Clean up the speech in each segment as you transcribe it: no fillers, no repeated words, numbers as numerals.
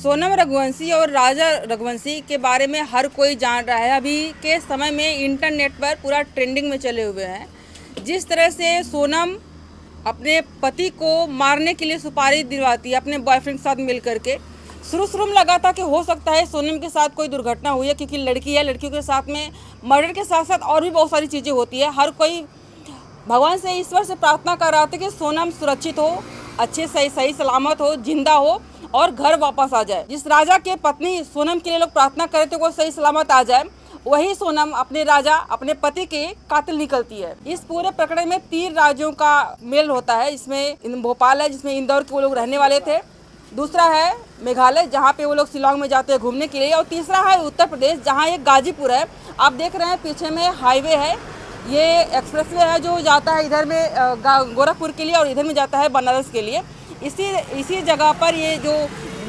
सोनम रघुवंशी और राजा रघुवंशी के बारे में हर कोई जान रहा है। अभी के समय में इंटरनेट पर पूरा ट्रेंडिंग में चले हुए हैं। जिस तरह से सोनम अपने पति को मारने के लिए सुपारी दिलवाती है अपने बॉयफ्रेंड के साथ मिल करके। शुरू में लगा था कि हो सकता है सोनम के साथ कोई दुर्घटना हुई है, क्योंकि लड़की है, लड़कियों के साथ में मर्डर के साथ साथ और भी बहुत सारी चीज़ें होती है। हर कोई भगवान से, ईश्वर से प्रार्थना कर रहा था कि सोनम सुरक्षित हो, अच्छे सही सलामत हो, जिंदा हो और घर वापस आ जाए। जिस राजा के पत्नी सोनम के लिए लोग प्रार्थना करे थे वो सही सलामत आ जाए, वही सोनम अपने राजा, अपने पति के कातिल निकलती है। इस पूरे प्रकरण में 3 राज्यों का मेल होता है। इसमें भोपाल है, जिसमें इंदौर के वो लोग रहने वाले थे। दूसरा है मेघालय, जहाँ पे वो लोग शिलोंग में जाते हैं घूमने के लिए। और तीसरा है उत्तर प्रदेश, जहाँ एक गाजीपुर है। आप देख रहे हैं पीछे में हाईवे है, ये एक्सप्रेसवे है जो जाता है इधर में गोरखपुर के लिए और इधर में जाता है बनारस के लिए। इसी जगह पर ये जो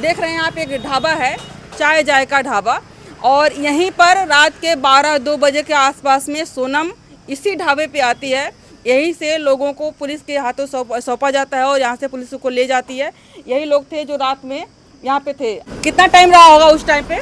देख रहे हैं आप, एक ढाबा है, चाय जायका ढाबा। और यहीं पर रात के 12-2 बजे के आसपास में सोनम इसी ढाबे पे आती है। यहीं से लोगों को पुलिस के हाथों सौंपा जाता है और यहाँ से पुलिस को ले जाती है। यही लोग थे जो रात में यहाँ पे थे। कितना टाइम रहा होगा उस टाइम पे?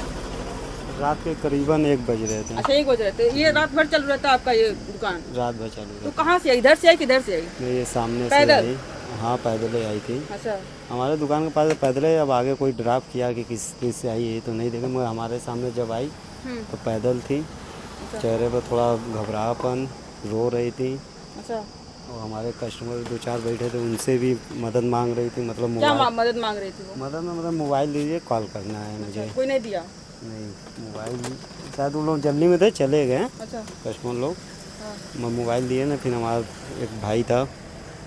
रात के करीबन 1 बज रहे थे। अच्छा, 1 बज रहे थे। ये रात भर चल रहा था आपका ये दुकान? रात भर चालू तो रहा। कहाँ से आई? इधर से आई, किधर से आई? ये सामने पैदल? से आई। हाँ, पैदल ही आई थी। अच्छा। हमारे दुकान के पास पैदल है। अब आगे कोई ड्राइव किया कि किस चीज़ से आई है तो नहीं देखा, मगर हमारे सामने जब आई तो पैदल थी। चेहरे पर थोड़ा घबराहटपन, रो रही थी। अच्छा। और हमारे कस्टमर 2-4 बैठे थे, उनसे भी मदद मांग रही थी। मतलब क्या मोबाइल मदद मांग रही थी वो? मदद में मतलब मोबाइल दीजिए, कॉल करना है मुझे। कोई नहीं दिया? नहीं, मोबाइल शायद वो लोग जल्दी में थे, चले गए अच्छा। कस्टमर लोग। हाँ। मोबाइल दिए ना, फिर हमारा एक भाई था,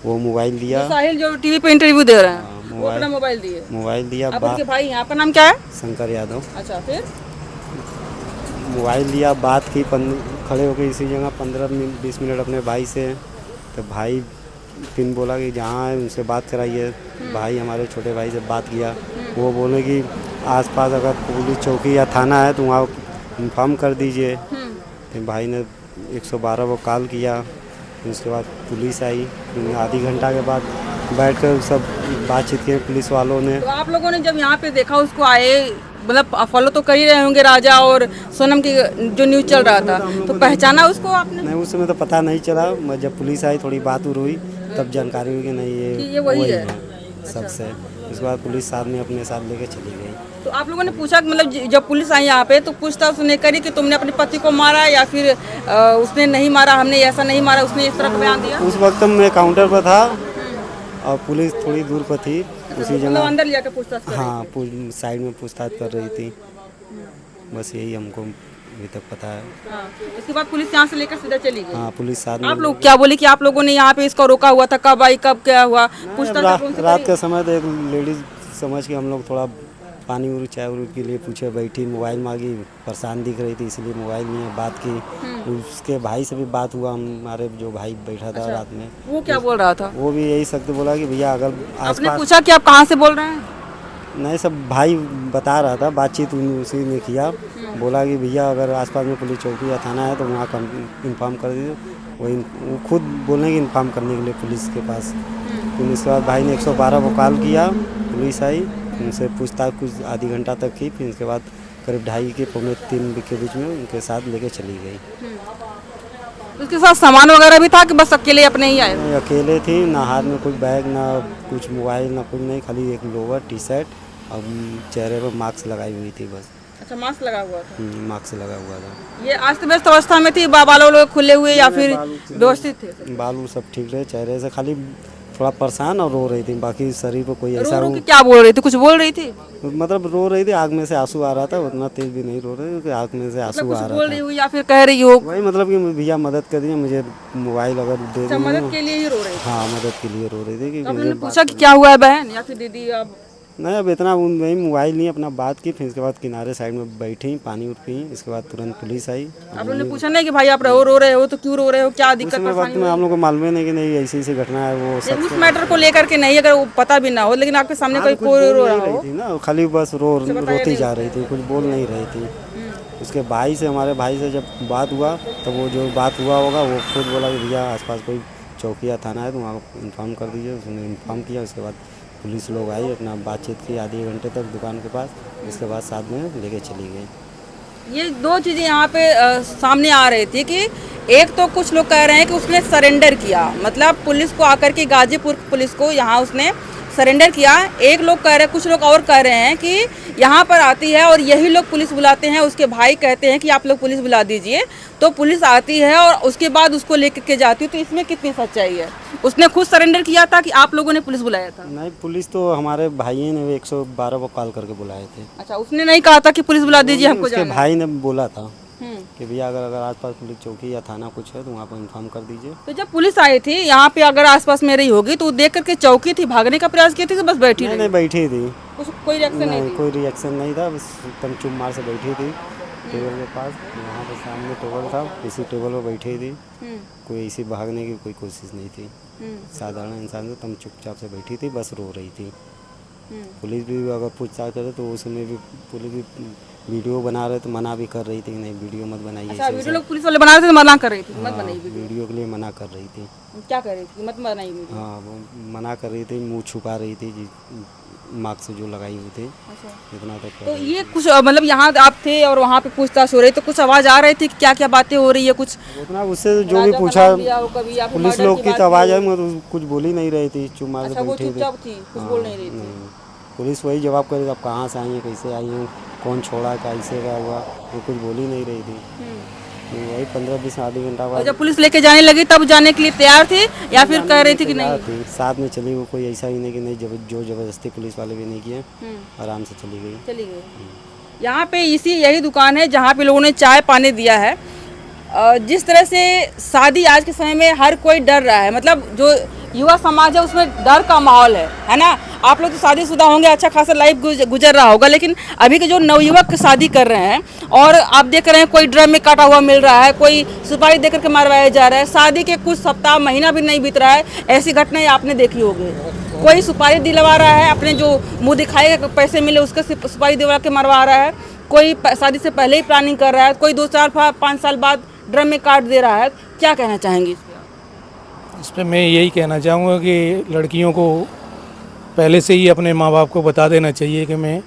वो मोबाइल दिया। साहिल जो टीवी पे इंटरव्यू दे रहे हैं, वो मोबाइल अपना मोबाइल दिए? मोबाइल दिया। आप उनके भाई हैं? आपका नाम क्या है? शंकर यादव। अच्छा, फिर? मोबाइल दिया, बात की, खड़े होकर इसी जगह 15-20 मिनट अपने भाई से। तो भाई फिर बोला कि जहाँ है उनसे बात कराइए। भाई हमारे छोटे भाई से बात किया। वो बोले कि आसपास अगर पुलिस चौकी या थाना है तो वहाँ इन्फॉर्म कर दीजिए। फिर भाई ने 112 को कॉल किया। उसके बाद पुलिस आई। आधी घंटा के बाद बैठकर सब बातचीत किए पुलिस वालों ने। तो आप लोगों ने जब यहाँ पे देखा उसको आए, मतलब फॉलो तो कर ही रहे होंगे राजा और सोनम की जो न्यूज़ चल रहा था, तो पहचाना उसको आपने? नहीं, उस समय तो पता नहीं चला। मैं जब पुलिस आई, थोड़ी बात हुई, तब जानकारी हुई कि नहीं ये वही है शख्स है। उसके बाद पुलिस साथ में अपने साथ लेके चली गई। तो आप लोगों ने पूछा, मतलब जब पुलिस आई यहाँ पे तो पूछताछ उसने करी कि तुमने अपने पति को मारा या फिर उसने नहीं मारा, हमने ऐसा नहीं मारा, उसने इस तरह का बयान दिया? उस वक्त मैं काउंटर पर था और पुलिस थोड़ी दूर पर थी, उसी मतलब जगह। अंदर लिया के पूछताछ कर? हाँ, साइड में पूछताछ कर रही थी। बस यही हमको अभी तक पता है। हाँ। इसके बाद पुलिस यहाँ से लेकर सीधा चली गई? हाँ, पुलिस साथ में। आप लोग क्या बोले कि आप लोगों ने यहाँ पे इसको रोका हुआ था? कब आई, कब क्या हुआ? पूछताछ रात का समय तो एक लेडीज समझ के हम लोग थोड़ा पानी और चाय और के लिए पूछे, बैठी, मोबाइल मांगी, परेशान दिख रही थी इसलिए मोबाइल नहीं है, बात की। उसके भाई से भी बात हुआ, हमारे जो भाई बैठा था रात में। वो क्या बोल रहा था? वो भी यही शब्द बोला कि भैया अगर आपने पूछा कि आप कहाँ से बोल रहे हैं? नहीं, सब भाई बता रहा था, बातचीत उसी ने किया। बोला कि भैया अगर आसपास में पुलिस चौकी या थाना है तो वहाँ इन्फॉर्म कर दीजिए। वो खुद बोलने की इन्फॉर्म करने के लिए पुलिस के पास। फिर उसके बाद भाई ने 112 को कॉल किया, पुलिस आई, उनसे पूछताछ कुछ आधी घंटा तक की। फिर उसके बाद करीब 2:30-3 के बीच में उनके साथ लेके चली गई। उसके साथ सामान वगैरह भी था कि बस अकेले अपने ही आए? नहीं, अकेले थी, ना हाथ में कुछ बैग, ना कुछ मोबाइल, ना कुछ नहीं, खाली एक लोअर टी-शर्ट और चेहरे पर मास्क लगाई हुई थी बस। अच्छा, मास्क लगा हुआ था? मास्क लगा हुआ था। ये अस्त व्यस्त अवस्था में थी? बाल लोग खुले हुए या फिर व्यवस्थित थे? बाल सब ठीक रहे, चेहरे से खाली थोड़ा परेशान और रो रही थी, बाकी शरीर पर कोई ऐसा रो के क्या बोल रही थी? कुछ बोल रही थी? मतलब रो रही थी, आँख में से आंसू आ रहा था। उतना तेज भी नहीं रो रही थी, आँख में से आंसू आ रहा बोल रही था। हो या फिर कह रही हो? वही मतलब कि भैया मदद कर दीजिए, मुझे मोबाइल अगर दे दीजिए। मदद के लिए ही रो रही थी? हाँ, मदद के लिए रो रही थी कि आपने पूछा कि क्या हुआ है बहन या फिर दीदी? अब नहीं, अब इतना वही मोबाइल नहीं, अपना बात की। फिर इसके बाद किनारे साइड में बैठी, पानी उठ पी। इसके बाद तुरंत पुलिस आई। आप लोगों ने पूछा नहीं कि भाई आप रो रहे हो तो क्यों रो रहे हो, क्या दिक्कत उसमें वक्त में हम लोग को मालूम नहीं कि नहीं ऐसी घटना है। वो उस मैटर को लेकर के नहीं, अगर वो पता भी ना हो, लेकिन आपके सामने कोई रो रहा हो थी ना, खाली बस रोती जा रही थी, कुछ बोल नहीं रही थी। उसके भाई से, हमारे भाई से जब बात हुआ तो वो जो बात हुआ होगा वो खुद बोला कि भैया आसपास कोई चौकी या थाना है तो वहाँ इन्फॉर्म कर दीजिए। उसने इन्फॉर्म किया। उसके बाद पुलिस लोग आई, अपना बातचीत की आधे घंटे तक दुकान के पास, उसके बाद साथ में लेके चली गई। ये दो चीज़ें यहाँ पे सामने आ रही थी कि एक तो कुछ लोग कह रहे हैं कि उसने सरेंडर किया, मतलब पुलिस को आकर के गाजीपुर पुलिस को यहाँ उसने सरेंडर किया। एक लोग कह रहे हैं, कुछ लोग और कह रहे हैं कि यहाँ पर आती है और यही लोग पुलिस बुलाते हैं, उसके भाई कहते हैं कि आप लोग पुलिस बुला दीजिए, तो पुलिस आती है और उसके बाद उसको लेकर के जाती है। तो इसमें कितनी सच्चाई है? उसने खुद सरेंडर किया था कि आप लोगों ने पुलिस बुलाया था? नहीं, पुलिस तो हमारे भाई ने 112 को कॉल करके बुलाए थे। अच्छा, उसने नहीं कहा था कि पुलिस बुला दीजिए हमको उसके जाना है? भाई ने बोला था हम्म। कि भैया अगर आसपास पुलिस चौकी या थाना कुछ है तो वहाँ पर इन्फॉर्म कर दीजिए। तो जब पुलिस आई थी यहाँ पे, अगर आसपास में रही होगी तो देख करके चौकी थी, भागने का प्रयास किया थी कि बस बैठी रही? नहीं, बैठी थी, कोई रिएक्शन नहीं थी? कोई रिएक्शन नहीं था, बस एकदम चुप मार से बैठी थी टेबल के पास। वहाँ पे सामने टेबल था, इसी टेबल पर बैठी थी, कोई ऐसी भागने की कोई कोशिश नहीं थी। साधारण इंसान से तुम चुपचाप से बैठी थी, बस रो रही थी। पुलिस भी अगर पूछताछ करे तो उसमें भी पुलिस भी वीडियो बना रहे तो मना भी कर रही थी, नहीं वीडियो मत बनाइए। अच्छा, वीडियो लोग पुलिस वाले बना रहे थे, मना कर रही थी मत बनाइए वीडियो? वीडियो के लिए मना कर रही थी। क्या कर रही थी? मत बनाइए वीडियो? हाँ, वो मना कर रही थी, मुंह छुपा रही थी जी, मास्क जो लगाई हुई थी। अच्छा, इतना तक तो ये कुछ मतलब यहाँ आप थे और वहाँ पे पूछताछ हो रही, तो कुछ आवाज़ आ रही थी कि क्या क्या बातें हो रही है? कुछ उतना उससे जो भी पूछा पुलिस लोग की तो आवाज़ आई, मगर कुछ बोल ही नहीं रही थी, चुप मार से बैठी थी। थी, कुछ बोल नहीं रही थी? पुलिस वही जवाब करे, आप कहाँ से आई हैं, कैसे आई हैं, कौन छोड़ा, कैसे क्या हुआ, वो कुछ बोल ही नहीं रही थी। वही 15-20 आधे घंटा बाद जब पुलिस लेके जाने लगी तब जाने के लिए तैयार थी या फिर कह रही थी कि नहीं? साथ में चली, वो कोई ऐसा ही नहीं कि नहीं जो जबरदस्ती पुलिस वाले भी नहीं किए, आराम से चली गई। यहाँ पे यही दुकान है जहाँ पे लोगों ने चाय पानी दिया है। जिस तरह से शादी आज के समय में हर कोई डर रहा है, मतलब जो युवा समाज है उसमें डर का माहौल है ना? आप लोग तो शादीशुदा होंगे, अच्छा खासा लाइफ गुजर रहा होगा, लेकिन अभी के जो नवयुवक शादी कर रहे हैं और आप देख रहे हैं कोई ड्रम में काटा हुआ मिल रहा है, कोई सुपारी देकर के मरवाया जा रहा है। शादी के कुछ सप्ताह महीना भी नहीं बीत रहा है, ऐसी घटनाएं आपने देखी होगी। कोई सुपारी दिलवा रहा है, अपने जो मुँह दिखाए पैसे मिले उसके सुपारी दिलवा के मरवा रहा है, कोई शादी से पहले ही प्लानिंग कर रहा है, कोई 2-4-5 साल बाद ड्रम में काट दे रहा है। क्या कहना चाहेंगे इस पर? मैं यही कहना चाहूँगा कि लड़कियों को पहले से ही अपने माँ बाप को बता देना चाहिए कि मैं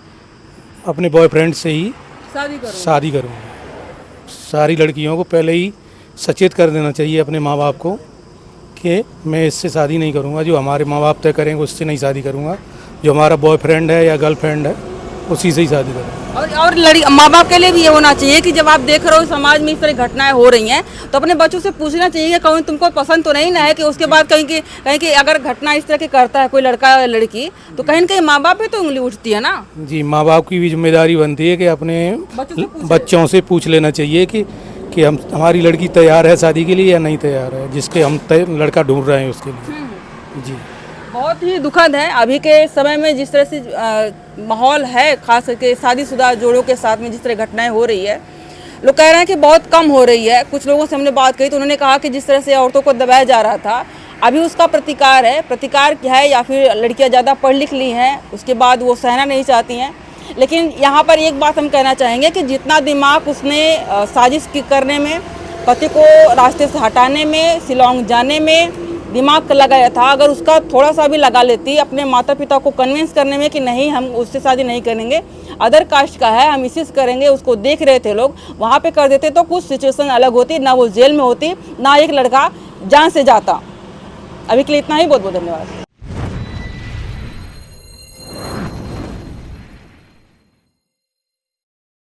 अपने बॉयफ्रेंड से ही शादी करूँगा। सारी लड़कियों को पहले ही सचेत कर देना चाहिए अपने माँ बाप को कि मैं इससे शादी नहीं करूँगा, जो हमारे माँ बाप तय करेंगे उससे नहीं शादी करूँगा, जो हमारा बॉयफ्रेंड है या गर्लफ्रेंड है उसी से ही शादी करूँगा। और माँ बाप के लिए भी ये होना चाहिए कि जब आप देख रहे हो समाज में इस तरह घटनाएं हो रही हैं तो अपने बच्चों से पूछना चाहिए कि कहीं तुमको पसंद तो नहीं ना है, कि उसके बाद कहीं की अगर घटना इस तरह की करता है कोई लड़का या लड़की, तो कहीं न कहीं माँ बाप पे तो उंगली उठती है ना? जी, माँ बाप की भी जिम्मेदारी बनती है कि अपने बच्चों से पूछ लेना चाहिए कि हमारी लड़की तैयार है शादी के लिए या नहीं तैयार है, जिसके हम लड़का ढूंढ रहे हैं उसके लिए। जी, बहुत ही दुखद है अभी के समय में जिस तरह से माहौल है, खास करके शादीशुदा जोड़ों के साथ में जिस तरह घटनाएं हो रही है। लोग कह रहे हैं कि बहुत कम हो रही है। कुछ लोगों से हमने बात कही तो उन्होंने कहा कि जिस तरह से औरतों को दबाया जा रहा था, अभी उसका प्रतिकार है। प्रतिकार क्या है? या फिर लड़कियां ज़्यादा पढ़ लिख ली हैं, उसके बाद वो सहना नहीं चाहती हैं। लेकिन यहाँ पर एक बात हम कहना चाहेंगे कि जितना दिमाग उसने साजिश करने में, पति को रास्ते से हटाने में, शिलांग जाने में दिमाग लगाया था, अगर उसका थोड़ा सा भी लगा लेती अपने माता पिता को कन्विंस करने में कि नहीं हम उससे शादी नहीं करेंगे, अदर कास्ट का है, हम इसी से करेंगे, उसको देख रहे थे लोग, वहाँ पे कर देते तो कुछ सिचुएशन अलग होती, ना वो जेल में होती, ना एक लड़का जान से जाता। अभी के लिए इतना ही, बहुत बहुत धन्यवाद।